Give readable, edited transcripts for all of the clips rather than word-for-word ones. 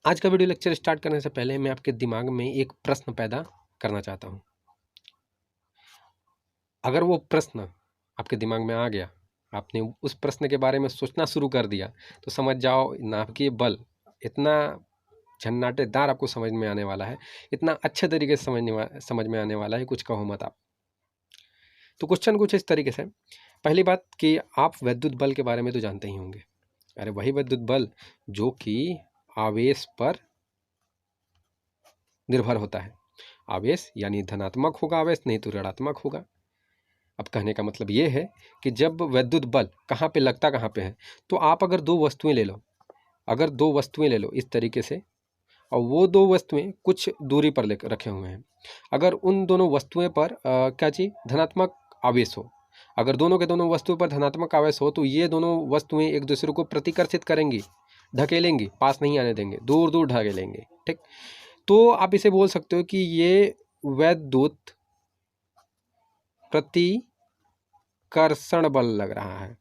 आज का video lecture start करने से पहले मैं आपके दिमाग में एक प्रश्न पैदा करना चाहता हूँ। अगर वो प्रश्न आपके दिमाग में आ गया, आपने उस प्रश्न के बारे में सोचना शुरू कर दिया, तो समझ जाओ नाभिकीय बल इतना झन्नाटेदार आपको समझ में आने वाला है, इतना अच्छे तरीके से समझ में आने वाला है, कुछ कहो मत आप। तो क्वेश्चन कुछ इस तरीके से, पहली बात कि आप विद्युत बल के बारे में तो जानते ही होंगे। अरे वही विद्युत बल जो कि आवेश पर निर्भर होता है। आवेश यानी धनात्मक होगा आवेश, नहीं तो ऋणात्मक होगा। अब कहने का मतलब ये है कि जब विद्युत बल कहाँ पे लगता कहाँ पे है, तो आप अगर दो वस्तुएं ले लो, अगर दो वस्तुएं ले लो इस तरीके से, और वो दो वस्तुएं कुछ दूरी पर रखे हुए हैं, अगर उन दोनों वस्तुएं पर क्या चीज धनात्मक आवेश हो, अगर दोनों के दोनों वस्तुओं पर धनात्मक आवेश हो, तो ये दोनों वस्तुएं एक दूसरे को प्रतिकर्षित करेंगी, ढकेलेंगी, पास नहीं आने देंगे, दूर दूर ढकेलेंगे। ठीक, तो आप इसे बोल सकते हो कि ये विद्युत प्रतिकर्षण बल लग रहा है,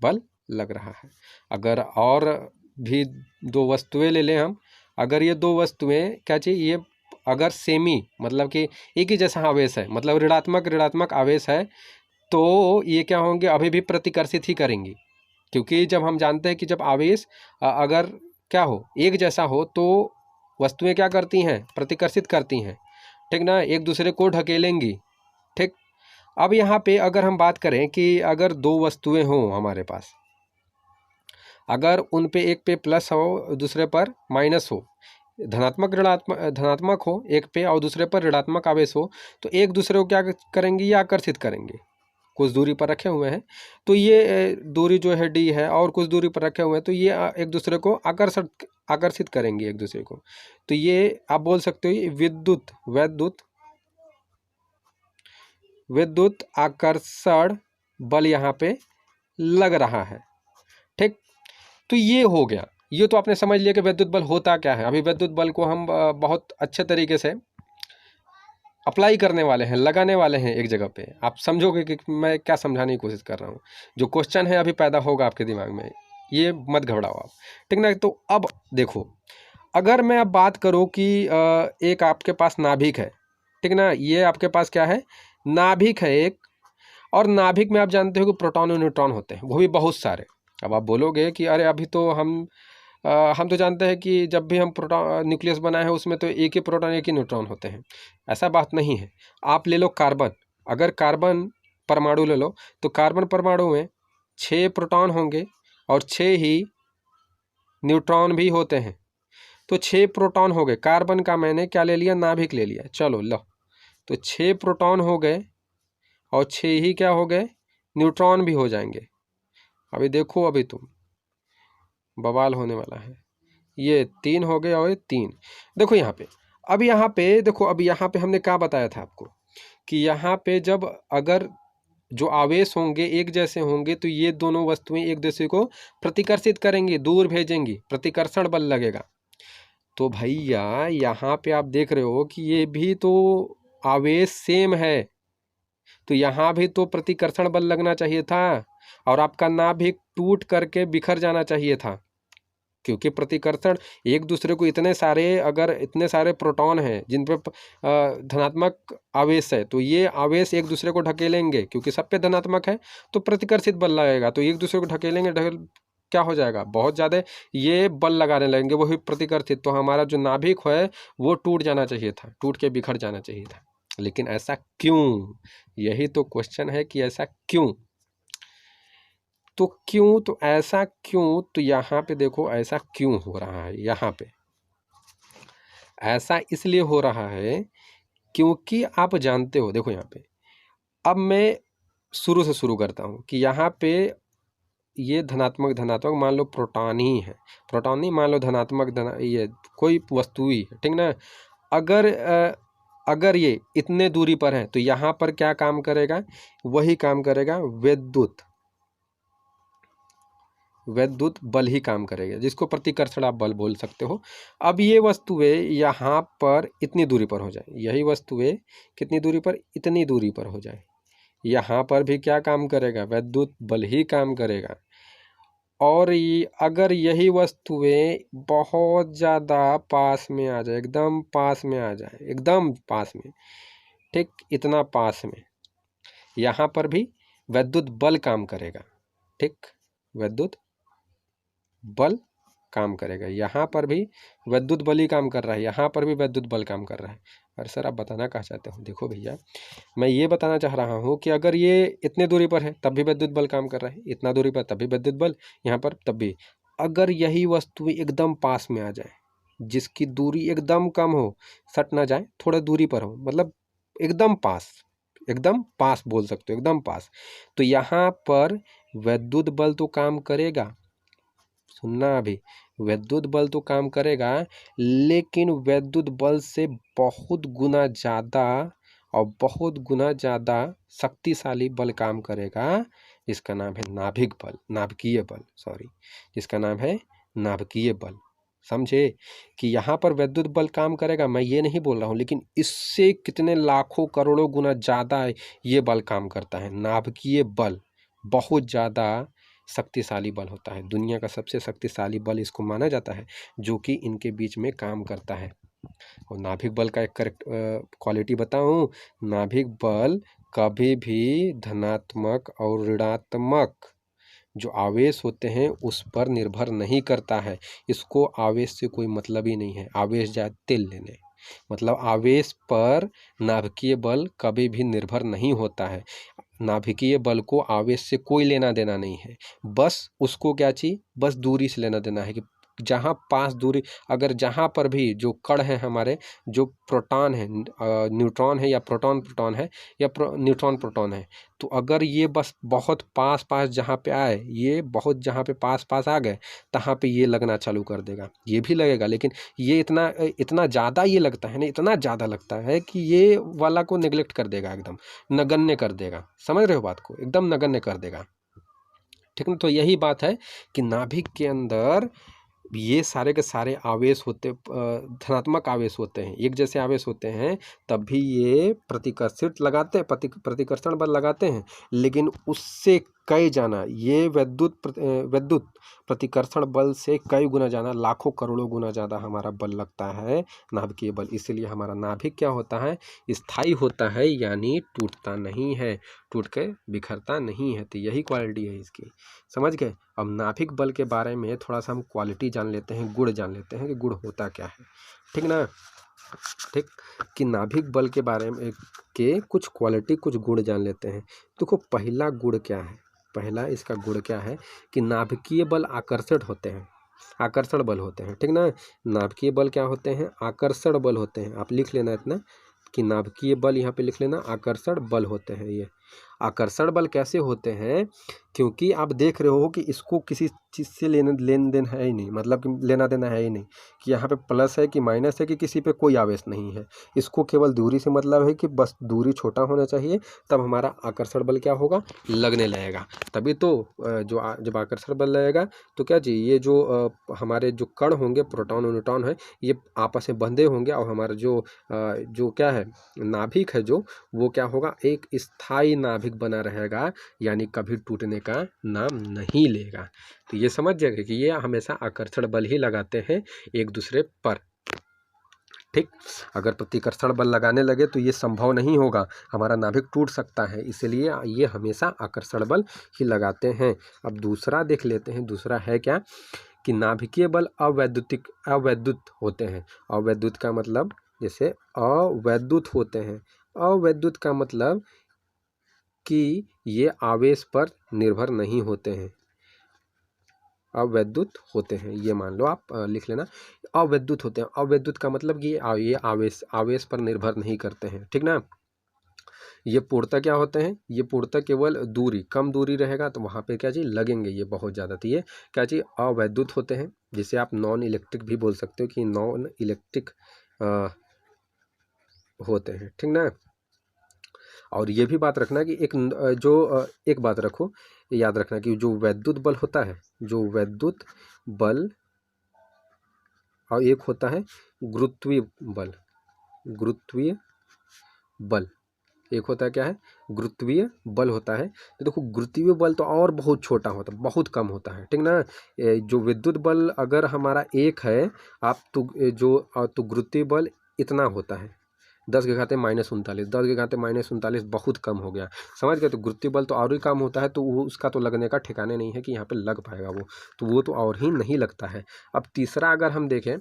बल लग रहा है। अगर और भी दो वस्तुएं ले लें हम, अगर ये दो वस्तुएं क्या चाहिए, ये अगर सेमी मतलब कि एक ही जैसा आवेश है, मतलब ऋणात्मक आवेश है, तो ये क्या होंगे, अभी भी प्रतिकर्षित ही करेंगी। क्योंकि जब हम जानते हैं कि जब आवेश अगर क्या हो, एक जैसा हो, तो वस्तुएं क्या करती हैं, प्रतिकर्षित करती हैं। ठीक ना, एक दूसरे को ढकेलेंगी। ठीक, अब यहाँ पे अगर हम बात करें कि अगर दो वस्तुएं हों हमारे पास, अगर उन पे एक पे प्लस हो दूसरे पर माइनस हो, धनात्मक हो एक पे और दूसरे पर ऋणात्मक आवेश हो, तो एक दूसरे को क्या करेंगी, या आकर्षित करेंगे। कुछ दूरी पर रखे हुए हैं, तो ये दूरी जो है डी है, और कुछ दूरी पर रखे हुए हैं, तो ये एक दूसरे को आकर्षित करेंगे एक दूसरे को। तो ये आप बोल सकते हो विद्युत आकर्षण बल यहाँ पे लग रहा है। ठीक, तो ये हो गया, ये तो आपने समझ लिया कि विद्युत बल होता क्या है। अभी विद्युत बल को हम बहुत अच्छे तरीके से अप्लाई करने वाले हैं, लगाने वाले हैं एक जगह पे। आप समझोगे कि मैं क्या समझाने की कोशिश कर रहा हूँ। जो क्वेश्चन है अभी पैदा होगा आपके दिमाग में, ये मत घबराओ आप। ठीक ना, तो अब देखो, अगर मैं अब बात करूँ कि एक आपके पास नाभिक है, ठीक ना, ये आपके पास क्या है, नाभिक है एक, और नाभिक में आप जानते हो कि प्रोटॉन और न्यूट्रॉन होते हैं, वो भी बहुत सारे। अब आप बोलोगे कि अरे अभी तो हम तो जानते हैं कि जब भी हम प्रोटॉन न्यूक्लियस बनाए हैं उसमें तो एक ही प्रोटॉन एक ही न्यूट्रॉन होते हैं। ऐसा बात नहीं है। आप ले लो कार्बन, अगर कार्बन परमाणु ले लो, तो कार्बन परमाणु में 6 प्रोटॉन होंगे और 6 ही न्यूट्रॉन भी होते हैं। तो 6 प्रोटॉन हो गए, कार्बन का मैंने क्या ले लिया, नाभिक ले लिया। चलो लो, तो 6 प्रोटॉन हो गए और 6 ही क्या हो गए, न्यूट्रॉन भी हो जाएंगे। अभी देखो, अभी तुम बवाल होने वाला है। ये 3 हो गए और ये 3। देखो यहाँ पे, अब यहाँ पे देखो, अब यहाँ पे हमने क्या बताया था आपको कि यहाँ पे जब अगर जो आवेश होंगे एक जैसे होंगे, तो ये दोनों वस्तुएं एक दूसरे को प्रतिकर्षित करेंगी, दूर भेजेंगी, प्रतिकर्षण बल लगेगा। तो भैया यहाँ पे आप देख रहे हो कि ये भी तो आवेश सेम है, तो यहाँ भी तो प्रतिकर्षण बल लगना चाहिए था, और आपका नाभिक टूट करके बिखर जाना चाहिए था। क्योंकि प्रतिकर्षण एक दूसरे को इतने सारे, अगर इतने सारे प्रोटॉन हैं जिन पे धनात्मक आवेश है, तो ये आवेश एक दूसरे को ढकेलेंगे, क्योंकि सब पे धनात्मक है, तो प्रतिकर्षित बल लगेगा, तो एक दूसरे को ढकेलेंगे, क्या हो जाएगा, बहुत ज़्यादा ये बल लगाने लगेंगे, वही प्रतिकर्षित। तो हमारा जो नाभिक है वो टूट जाना चाहिए था, टूट के बिखर जाना चाहिए था। लेकिन ऐसा क्यों, यही तो क्वेश्चन है कि ऐसा क्यों। तो क्यों, तो ऐसा क्यों, तो यहाँ पे देखो ऐसा क्यों हो रहा है। यहाँ पे ऐसा इसलिए हो रहा है क्योंकि आप जानते हो, देखो यहाँ पे, अब मैं शुरू से शुरू करता हूँ कि यहाँ पे ये धनात्मक मान लो प्रोटॉन ही है, प्रोटॉन नहीं, मान लो ये कोई वस्तु ही है, ठीक ना। अगर ये इतने दूरी पर है, तो यहाँ पर क्या काम करेगा, वही काम करेगा विद्युत बल ही काम करेगा, जिसको प्रतिकर्षण आप बल बोल सकते हो। अब ये वस्तुएं यहाँ पर इतनी दूरी पर हो जाए, यही वस्तुएं कितनी दूरी पर, इतनी दूरी पर हो जाए, यहाँ पर भी क्या काम करेगा, विद्युत बल ही काम करेगा। और ये अगर यही वस्तुएं बहुत ज़्यादा पास में आ जाए, एकदम पास में आ जाए, एकदम पास में, ठीक, इतना पास में, यहाँ पर भी विद्युत बल काम करेगा। ठीक, विद्युत बल काम करेगा। यहाँ पर भी विद्युत बल ही काम कर रहा है, यहाँ पर भी विद्युत बल काम कर रहा है। अरे सर आप बताना क्या चाहते हो? देखो भैया, मैं ये बताना चाह रहा हूँ कि अगर ये इतने दूरी पर है तब भी विद्युत बल काम कर रहा है, इतना दूरी पर तब भी विद्युत बल, यहाँ पर तब भी। अगर यही वस्तु एकदम पास में आ जाए, जिसकी दूरी एकदम कम हो, सट ना जाए, थोड़ा दूरी पर हो, मतलब एकदम पास, एकदम पास बोल सकते हो, एकदम पास, तो यहाँ पर विद्युत बल तो काम करेगा। सुनना अभी, विद्युत बल तो काम करेगा, लेकिन विद्युत बल से बहुत गुना ज़्यादा और बहुत गुना ज़्यादा शक्तिशाली बल काम करेगा, जिसका नाम है नाभिक बल, नाभिकीय बल, सॉरी, जिसका नाम है नाभिकीय बल। समझे कि यहाँ पर विद्युत बल काम करेगा, मैं ये नहीं बोल रहा हूँ, लेकिन इससे कितने लाखों करोड़ों गुना ज़्यादा ये बल काम करता है। नाभिकीय बल बहुत ज़्यादा शक्तिशाली बल होता है, दुनिया का सबसे शक्तिशाली बल इसको माना जाता है, जो कि इनके बीच में काम करता है। और नाभिक बल का एक करेक्ट क्वालिटी बताऊं, नाभिक बल कभी भी धनात्मक और ऋणात्मक जो आवेश होते हैं उस पर निर्भर नहीं करता है। इसको आवेश से कोई मतलब ही नहीं है, आवेश जाए तेल लेने, मतलब आवेश पर नाभिकीय बल कभी भी निर्भर नहीं होता है। नाभिकीय बल को आवेश से कोई लेना देना नहीं है, बस उसको क्या चाहिए, बस दूरी से लेना देना है कि जहाँ पास दूरी, अगर जहाँ पर भी जो कण है हमारे, जो प्रोटॉन है, न्यूट्रॉन है या प्रोटॉन है या न्यूट्रॉन प्रोटॉन है, तो अगर ये बस बहुत पास पास जहाँ पे आए, ये बहुत जहाँ पे पास पास आ गए, तहाँ पे ये लगना चालू कर देगा, ये भी लगेगा, लेकिन ये इतना इतना ज़्यादा ये लगता है ना, इतना ज़्यादा लगता है कि ये वाला को नेग्लेक्ट कर देगा, एकदम नगण्य कर देगा। समझ रहे हो बात को? एकदम नगण्य कर देगा। ठीक ना? तो यही बात है कि नाभिक के अंदर ये सारे के सारे आवेश होते, धनात्मक आवेश होते हैं, एक जैसे आवेश होते हैं, तब भी ये प्रतिकर्षित लगाते हैं, प्रतिकर्षण बल लगाते हैं, लेकिन उससे कई जाना, ये विद्युत प्रतिकर्षण बल से कई गुना जाना, लाखों करोड़ों गुना ज़्यादा हमारा बल लगता है नाभिकीय बल। इसीलिए हमारा नाभिक क्या होता है, स्थायी होता है, यानी टूटता नहीं है, टूट के बिखरता नहीं है। तो यही क्वालिटी है इसकी, समझ गए? अब नाभिक बल के बारे में थोड़ा सा हम क्वालिटी जान लेते हैं, गुण जान लेते हैं कि गुण होता क्या है। ठीक ना? ठीक, कि नाभिक बल के बारे में के कुछ क्वालिटी, कुछ गुण जान लेते हैं। देखो पहला गुण क्या है, पहला इसका गुण क्या है कि नाभिकीय बल आकर्षण होते हैं, आकर्षण बल होते हैं। ठीक ना? नाभिकीय बल क्या होते हैं? आकर्षण बल होते हैं। आप लिख लेना इतना कि नाभिकीय बल, यहाँ पे लिख लेना आकर्षण बल होते हैं। ये आकर्षण बल कैसे होते हैं? क्योंकि आप देख रहे हो कि इसको किसी चीज़ से लेन देन है ही नहीं, मतलब कि लेना देना है ही नहीं, कि यहाँ पे प्लस है कि माइनस है, कि किसी पे कोई आवेश नहीं है। इसको केवल दूरी से मतलब है कि बस दूरी छोटा होना चाहिए, तब हमारा आकर्षण बल क्या होगा, लगने लगेगा। तभी तो जब आकर्षण बल लगेगा तो क्या चाहिए, ये जो हमारे जो कण होंगे, प्रोटॉन और न्यूट्रॉन है, ये आपस में बंधे होंगे, और हमारा जो क्या है, नाभिक है जो, वो क्या होगा, एक स्थायी नाभिक बना रहेगा, यानी कभी टूटने का नाम नहीं लेगा। तो ये समझ जाएगा कि ये हमेशा आकर्षण बल ही लगाते हैं एक दूसरे पर। ठीक, अगर प्रतिकर्षण बल लगाने लगे तो ये संभव नहीं होगा, हमारा नाभिक टूट सकता है, इसलिए ये हमेशा आकर्षण बल ही लगाते हैं। अब दूसरा देख लेते हैं, दूसरा है क्या कि नाभिकीय बल अवैद्युत होते हैं। अवैद्युत का मतलब, जैसे अवैद्युत होते हैं, अवैद्युत का मतलब कि ये आवेश पर निर्भर नहीं होते हैं, अवैद्युत होते हैं, ये मान लो आप लिख लेना, अवैद्युत होते हैं। अवैद्युत का मतलब कि ये आवेश पर निर्भर नहीं करते हैं। ठीक ना? ये पूर्णतः क्या होते हैं, ये पूर्णतः केवल दूरी, कम दूरी रहेगा तो वहाँ पे क्या चीज़ लगेंगे ये बहुत ज़्यादा, तो ये क्या चीज़ अवैद्युत होते हैं, जिसे आप नॉन इलेक्ट्रिक भी बोल सकते हो, कि नॉन इलेक्ट्रिक होते हैं। ठीक ना? और ये भी बात रखना कि एक बात रखो, याद रखना कि जो वैद्युत बल होता है, जो वैद्युत बल, और एक होता है गुरुत्वीय बल, गुरुत्वीय बल, एक होता है क्या है, गुरुत्वीय बल होता है। तो देखो गुरुत्वीय बल तो और बहुत छोटा होता है, बहुत कम होता है, ठीक ना। जो विद्युत बल अगर हमारा एक है आप तो तो गुरुत्वीय बल इतना होता है 10⁻⁻39। 10⁻⁻39 बहुत कम हो गया, समझ गए। तो गुरुत्वीय बल तो और ही कम होता है, तो वो उसका तो लगने का ठिकाने नहीं है कि यहाँ पे लग पाएगा वो, तो वो तो और ही नहीं लगता है। अब तीसरा अगर हम देखें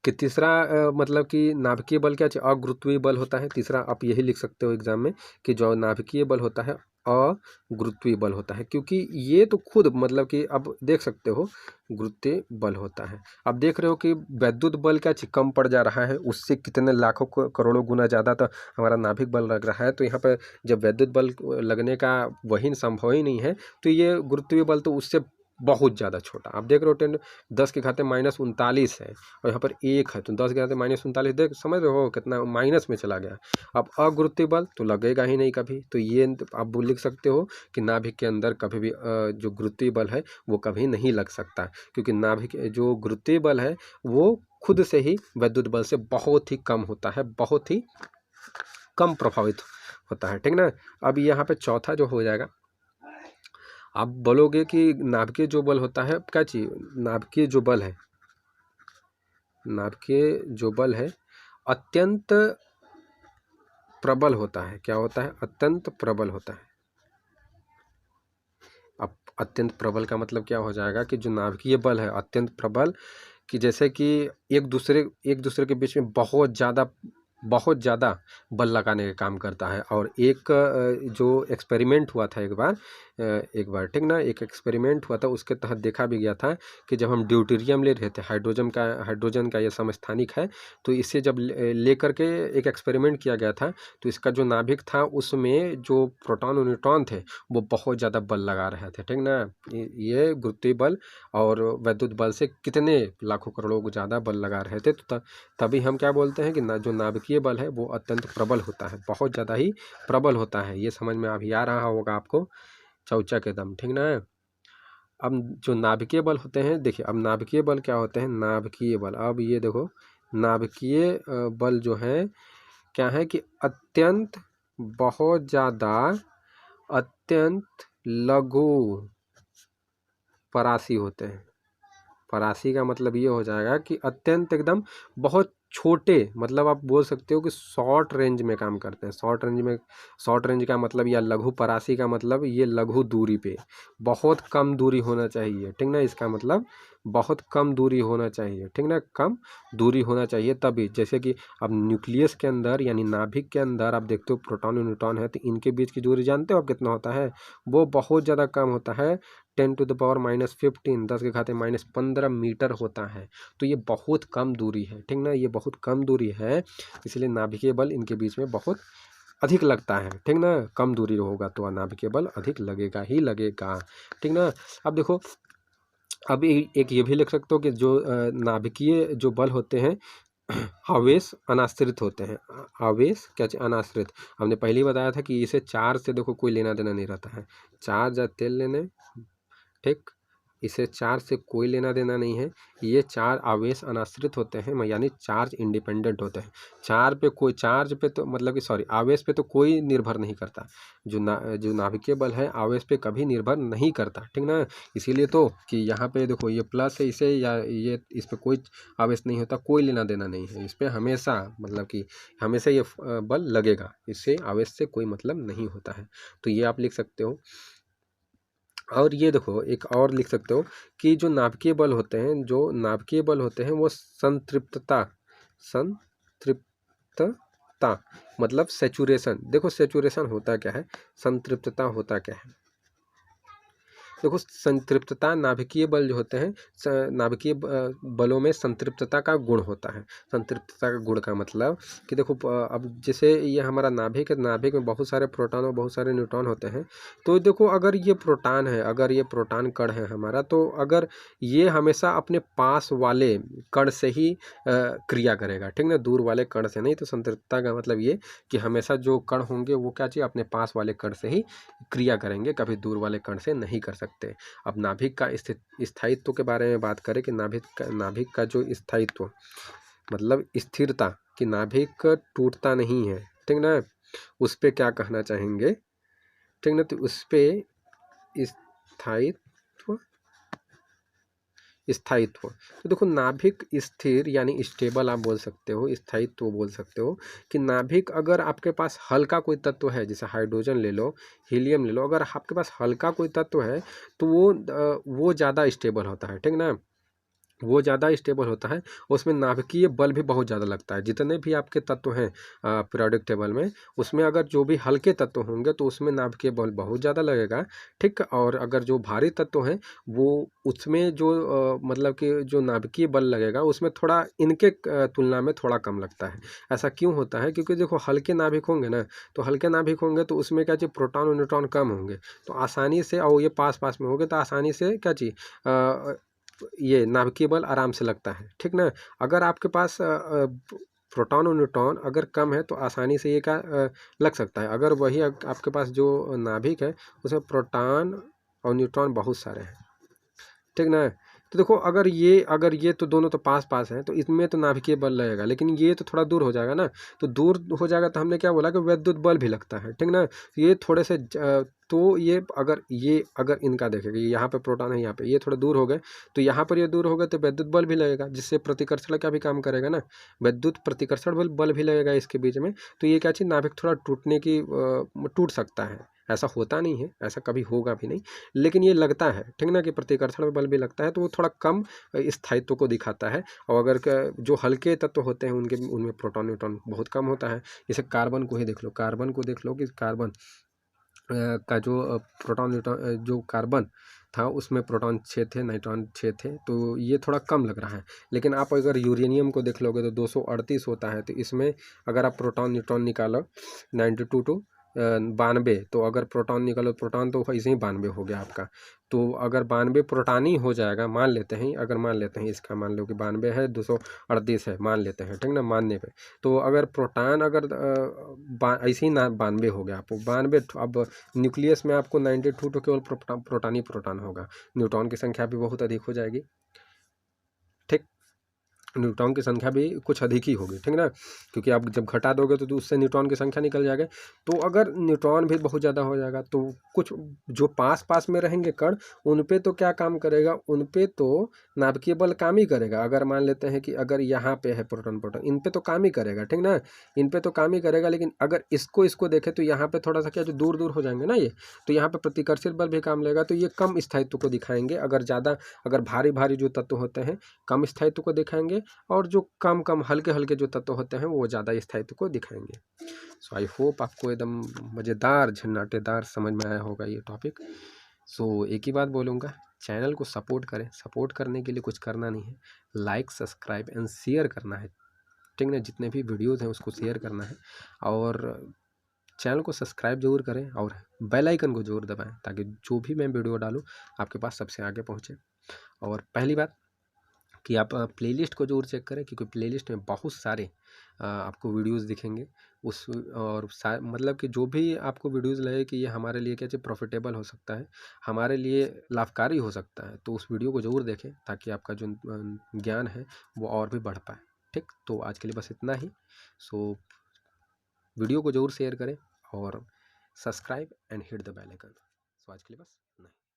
कि तीसरा मतलब कि नाभिकीय बल क्या चाहिए, अगुरुत्वीय बल होता है। तीसरा आप यही लिख सकते हो एग्जाम में कि जो नाभिकीय बल होता है अगुरुत्वीय बल होता है, क्योंकि ये तो खुद मतलब कि अब देख सकते हो गुरुत्वीय बल होता है। अब देख रहे हो कि वैद्युत बल क्या चाहिए कम पड़ जा रहा है, उससे कितने लाखों करोड़ों गुना ज़्यादा तो हमारा नाभिक बल लग रहा है। तो यहाँ पर जब वैद्युत बल लगने का वही संभव ही नहीं है, तो ये गुरुत्वीय बल तो उससे बहुत ज़्यादा छोटा। आप देख रहे हो 10⁻⁻39 है और यहाँ पर एक है, तो 10⁻⁻39 देख समझ रहे हो कितना माइनस में चला गया। अब अगुरुत्वीय बल तो लगेगा ही नहीं कभी, तो ये आप लिख सकते हो कि नाभिक के अंदर कभी भी जो गुरुत्वीय बल है वो कभी नहीं लग सकता, क्योंकि नाभिक जो गुरुत्वीय बल है वो खुद से ही विद्युत बल से बहुत ही कम होता है, बहुत ही कम प्रभावित होता है, ठीक ना। अब यहाँ पे चौथा जो हो जाएगा, आप बोलोगे कि नाभिकीय जो बल होता है क्या चाहिए, नाभिकीय जो बल है, नाभिकीय जो बल है अत्यंत प्रबल होता है। क्या होता है, अत्यंत प्रबल होता है। अब अत्यंत प्रबल का मतलब क्या हो जाएगा कि जो नाभिकीय बल है अत्यंत प्रबल, कि जैसे कि एक दूसरे के बीच में बहुत ज़्यादा बल लगाने का काम करता है। और एक जो एक्सपेरिमेंट हुआ था एक बार ठीक ना, एक एक्सपेरिमेंट हुआ था, उसके तहत देखा भी गया था कि जब हम ड्यूटेरियम ले रहे थे, हाइड्रोजन का ये समस्थानिक है, तो इसे जब ले करके एक एक्सपेरिमेंट किया गया था, तो इसका जो नाभिक था उसमें जो प्रोटॉन और न्यूट्रॉन थे वो बहुत ज़्यादा बल लगा रहे थे, ठीक ना। ये गुरुत्वीय बल और वैद्युत बल से कितने लाखों करोड़ों को ज़्यादा बल लगा रहे थे, तो तभी हम क्या बोलते हैं कि जो नाभिकीय बल है वो अत्यंत प्रबल होता है, बहुत ज़्यादा ही प्रबल होता है। ये समझ में अभी आ रहा होगा आपको चौचा के दम, ठीक ना। अब जो नाभिकीय बल होते हैं, देखिए अब नाभिकीय बल क्या होते हैं, नाभिकीय बल, अब ये देखो नाभिकीय बल जो है क्या है कि अत्यंत बहुत ज़्यादा अत्यंत लघु परासी होते हैं। परासी का मतलब ये हो जाएगा कि अत्यंत एकदम बहुत छोटे, मतलब आप बोल सकते हो कि शॉर्ट रेंज में काम करते हैं। शॉर्ट रेंज का मतलब या लघु परासी का मतलब ये लघु दूरी पे बहुत कम दूरी होना चाहिए, ठीक ना। इसका मतलब बहुत कम दूरी होना चाहिए, ठीक ना, कम दूरी होना चाहिए तभी। जैसे कि अब न्यूक्लियस के अंदर यानी नाभिक के अंदर आप देखते हो प्रोटॉन और न्यूट्रॉन है, तो इनके बीच की दूरी जानते हो आप कितना होता है, वो बहुत ज़्यादा कम होता है, 10⁻⁻15 10⁻⁻15 मीटर होता है। तो ये बहुत कम दूरी है, ठीक ना, ये बहुत कम दूरी है, इसलिए नाभिकीय बल इनके बीच में बहुत अधिक लगता है, ठीक ना। कम दूरी होगा तो नाभिकीय बल अधिक लगेगा ही लगेगा, ठीक ना। अब देखो अब एक ये भी लिख सकते हो कि जो नाभिकीय जो बल होते हैं आवेश अनाश्रित होते हैं। आवेश क्या अनाश्रित, हमने पहले ही बताया था कि इसे चार्ज से देखो कोई लेना देना नहीं रहता है, चार्ज या तेल लेने, ठीक, इसे चार्ज से कोई लेना देना नहीं है। ये चार आवेश अनाश्रित होते हैं, यानी चार्ज इंडिपेंडेंट होते हैं। चार्ज पे तो मतलब कि सॉरी आवेश पे तो कोई निर्भर नहीं करता। जो नाभिकीय बल है आवेश पे कभी निर्भर नहीं करता, ठीक ना। इसीलिए तो कि यहाँ पे देखो ये प्लस है इसे, या ये इस पे कोई आवेश नहीं होता, कोई लेना देना नहीं है इस पे, हमेशा मतलब कि हमेशा ये बल लगेगा, इससे आवेश से कोई मतलब नहीं होता है। तो ये आप लिख सकते हो। और ये देखो एक और लिख सकते हो कि जो नाभिकीय बल होते हैं, जो नाभिकीय बल होते हैं वो संतृप्तता मतलब सेचुरेशन, देखो सेचुरेशन होता क्या है, संतृप्तता होता क्या है। देखो संतृप्तता नाभिकीय बल जो होते हैं, नाभिकीय बलों में संतृप्तता का गुण होता है। संतृप्तता का गुण का मतलब कि देखो अब जैसे ये हमारा नाभिक है, नाभिक में बहुत सारे प्रोटॉन और बहुत सारे न्यूट्रॉन होते हैं। तो देखो अगर ये प्रोटॉन है, अगर ये प्रोटॉन कण है हमारा, तो अगर ये हमेशा अपने पास वाले कण से ही क्रिया करेगा, ठीक ना, दूर वाले कण से नहीं। तो संतृप्तता का मतलब ये कि हमेशा जो कण होंगे वो क्या चाहिए, अपने पास वाले कण से ही क्रिया करेंगे, कभी दूर वाले कण से नहीं कर सकते। अब नाभिक का स्थायित्व के बारे में बात करें कि नाभिक का जो स्थायित्व मतलब स्थिरता, कि नाभिक टूटता नहीं है, ठीक ना। उस पर क्या कहना चाहेंगे, ठीक ना। तो उस पर स्थायित्व, स्थायित्व। तो देखो नाभिक स्थिर यानी स्टेबल आप बोल सकते हो, स्थायित्व बोल सकते हो कि नाभिक अगर आपके पास हल्का कोई तत्व है, जैसे हाइड्रोजन ले लो, हीलियम ले लो, अगर आपके पास हल्का कोई तत्व है तो वो ज़्यादा स्टेबल होता है, ठीक ना, वो ज़्यादा स्टेबल होता है। उसमें नाभिकीय बल भी बहुत ज़्यादा लगता है। जितने भी आपके तत्व हैं पीरियोडिक टेबल में, उसमें अगर जो भी हल्के तत्व होंगे तो उसमें नाभिकीय बल बहुत ज़्यादा लगेगा, ठीक। और अगर जो भारी तत्व हैं वो उसमें जो मतलब कि जो नाभिकीय बल लगेगा उसमें थोड़ा इनके तुलना में थोड़ा कम लगता है। ऐसा क्यों होता है? क्योंकि देखो हल्के नाभिक होंगे ना, तो हल्के नाभिक होंगे तो उसमें क्या चीज़, प्रोटॉन और न्यूट्रॉन कम होंगे, तो आसानी से, और ये पास पास में होंगे तो आसानी से क्या चीज़, ये नाभिकीय बल आराम से लगता है, ठीक ना। अगर आपके पास प्रोटॉन और न्यूट्रॉन अगर कम है तो आसानी से ये क्या लग सकता है। अगर वही आपके पास जो नाभिक है उसमें प्रोटॉन और न्यूट्रॉन बहुत सारे हैं, ठीक ना। तो देखो अगर ये तो दोनों तो पास पास हैं तो इसमें तो नाभिकीय बल लगेगा, लेकिन ये तो थोड़ा दूर हो जाएगा ना, तो दूर हो जाएगा तो हमने क्या बोला कि विद्युत बल भी लगता है, ठीक ना। ये थोड़े से तो ये अगर इनका देखेंगे, यहाँ पे प्रोटॉन है, यहाँ पे ये थोड़ा दूर हो गए, तो यहाँ पर ये दूर हो गए तो विद्युत बल भी लगेगा, जिससे प्रतिकर्षण का भी काम करेगा ना, विद्युत प्रतिकर्षण बल भी लगेगा इसके बीच में। तो ये क्या चीज़, नाभिक थोड़ा टूट सकता है। ऐसा होता नहीं है, ऐसा कभी होगा भी नहीं, लेकिन ये लगता है, ठीक ना, कि प्रतिकर्षण बल भी लगता है, तो वो थोड़ा कम स्थायित्व को दिखाता है। और अगर जो हल्के तत्व होते हैं उनमें प्रोटॉन न्यूट्रॉन बहुत कम होता है। जैसे कार्बन को ही देख लो, कार्बन को देख लो कि कार्बन का जो प्रोटॉन न्यूट्रॉन, जो कार्बन था उसमें प्रोटॉन 6 थे, नाइट्रॉन 6 थे, तो ये थोड़ा कम लग रहा है। लेकिन आप अगर यूरेनियम को देख लोगे तो 238 होता है, तो इसमें अगर आप प्रोटॉन न्यूट्रॉन निकालो 92 टू 92, तो अगर प्रोटॉन निकालो, प्रोटॉन तो ऐसे ही 92 हो गया आपका। तो अगर 92 प्रोटॉन ही हो जाएगा, मान लेते हैं, अगर मान लेते हैं इसका, मान लो कि 92 है, 238 है, मान लेते हैं, ठीक ना, मानने पे। तो अगर प्रोटॉन अगर ऐसे ही ना 92 हो गया आपको 92, अब न्यूक्लियस में आपको 92 तो केवल प्रोटॉन ही प्रोटॉन होगा, न्यूट्रॉन की संख्या भी बहुत अधिक हो जाएगी, ठीक। न्यूट्रॉन की संख्या भी कुछ अधिक ही होगी, ठीक ना, क्योंकि आप जब घटा दोगे तो उससे न्यूट्रॉन की संख्या निकल जाएगा। तो अगर न्यूट्रॉन भी बहुत ज़्यादा हो जाएगा तो कुछ जो पास पास में रहेंगे कण, उन पे तो क्या काम करेगा, उन पे तो नाभिकीय बल काम ही करेगा। अगर मान लेते हैं कि अगर यहाँ पे है प्रोटॉन प्रोटॉन, इन पे तो काम ही करेगा, ठीक ना, इन पे तो काम ही करेगा। लेकिन अगर इसको देखें तो यहाँ पे थोड़ा सा क्या, जो दूर दूर हो जाएंगे ना ये, तो यहाँ पे प्रतिकर्षित बल भी काम लेगा, तो ये कम स्थायित्व को दिखाएंगे। अगर भारी भारी जो तत्व होते हैं कम स्थायित्व को दिखाएंगे, और जो कम कम हल्के हल्के जो तत्व होते हैं वो ज़्यादा स्थायित्व को दिखाएंगे। सो आई होप आपको एकदम मज़ेदार झन्नाटेदार समझ में आया होगा ये टॉपिक। सो एक ही बात बोलूँगा, चैनल को सपोर्ट करें। सपोर्ट करने के लिए कुछ करना नहीं है, लाइक सब्सक्राइब एंड शेयर करना है, ठीक है। जितने भी वीडियोज़ हैं उसको शेयर करना है, और चैनल को सब्सक्राइब जरूर करें, और बेल आइकन को जरूर दबाएं, ताकि जो भी मैं वीडियो डालूँ आपके पास सबसे आगे पहुँचे। और पहली बात कि आप प्लेलिस्ट को जरूर चेक करें, क्योंकि प्लेलिस्ट में बहुत सारे आपको वीडियोस दिखेंगे उस, और मतलब कि जो भी आपको वीडियोस लगे कि ये हमारे लिए क्या चीज़ प्रॉफिटेबल हो सकता है, हमारे लिए लाभकारी हो सकता है, तो उस वीडियो को ज़रूर देखें, ताकि आपका जो ज्ञान है वो और भी बढ़ पाए, ठीक। तो आज के लिए बस इतना ही। सो वीडियो को ज़रूर शेयर करें और subscribe and hit the bell icon. So आज के लिए बस नहीं।